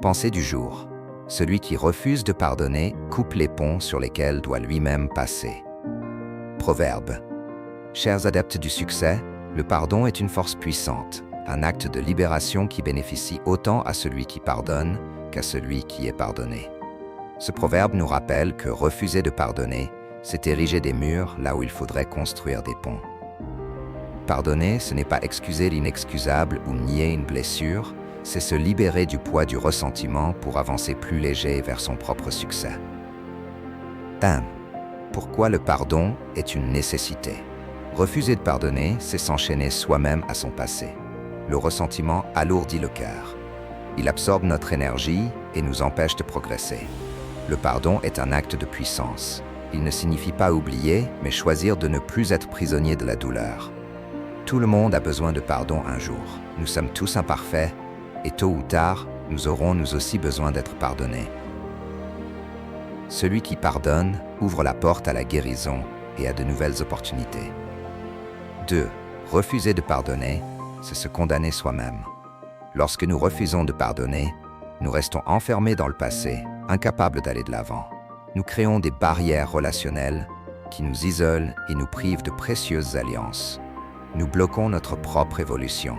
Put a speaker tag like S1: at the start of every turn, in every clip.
S1: Pensée du jour. Celui qui refuse de pardonner coupe les ponts sur lesquels doit lui-même passer. Proverbe. Chers adeptes du succès, le pardon est une force puissante, un acte de libération qui bénéficie autant à celui qui pardonne qu'à celui qui est pardonné. Ce proverbe nous rappelle que refuser de pardonner, c'est ériger des murs là où il faudrait construire des ponts. Pardonner, ce n'est pas excuser l'inexcusable ou nier une blessure, c'est se libérer du poids du ressentiment pour avancer plus léger vers son propre succès. 1. Pourquoi le pardon est une nécessité? Refuser de pardonner, c'est s'enchaîner soi-même à son passé. Le ressentiment alourdit le cœur. Il absorbe notre énergie et nous empêche de progresser. Le pardon est un acte de puissance. Il ne signifie pas oublier, mais choisir de ne plus être prisonnier de la douleur. Tout le monde a besoin de pardon un jour. Nous sommes tous imparfaits, et tôt ou tard, nous aurons nous aussi besoin d'être pardonnés. Celui qui pardonne ouvre la porte à la guérison et à de nouvelles opportunités. 2. Refuser de pardonner, c'est se condamner soi-même. Lorsque nous refusons de pardonner, nous restons enfermés dans le passé, incapables d'aller de l'avant. Nous créons des barrières relationnelles qui nous isolent et nous privent de précieuses alliances. Nous bloquons notre propre évolution.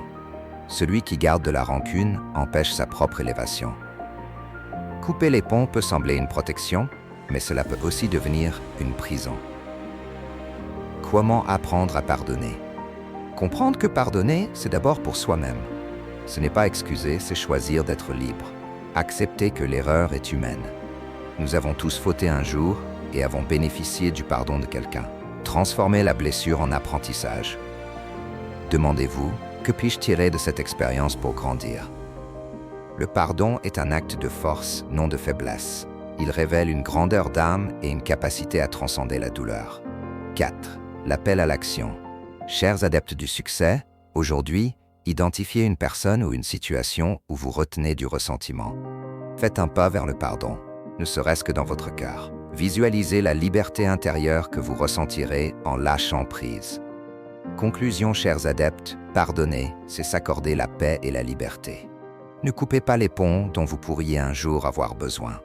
S1: Celui qui garde de la rancune empêche sa propre élévation. Couper les ponts peut sembler une protection, mais cela peut aussi devenir une prison. Comment apprendre à pardonner? Comprendre que pardonner, c'est d'abord pour soi-même. Ce n'est pas excuser, c'est choisir d'être libre. Accepter que l'erreur est humaine. Nous avons tous fauté un jour et avons bénéficié du pardon de quelqu'un. Transformer la blessure en apprentissage. Demandez-vous, que puis-je tirer de cette expérience pour grandir? Le pardon est un acte de force, non de faiblesse. Il révèle une grandeur d'âme et une capacité à transcender la douleur. 4. L'appel à l'action. Chers adeptes du succès, aujourd'hui, identifiez une personne ou une situation où vous retenez du ressentiment. Faites un pas vers le pardon, ne serait-ce que dans votre cœur. Visualisez la liberté intérieure que vous ressentirez en lâchant prise. Conclusion, chers adeptes, pardonner, c'est s'accorder la paix et la liberté. Ne coupez pas les ponts dont vous pourriez un jour avoir besoin.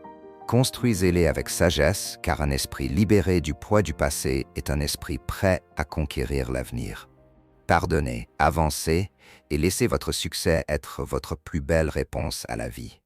S1: Construisez-les avec sagesse, car un esprit libéré du poids du passé est un esprit prêt à conquérir l'avenir. Pardonnez, avancez et laissez votre succès être votre plus belle réponse à la vie.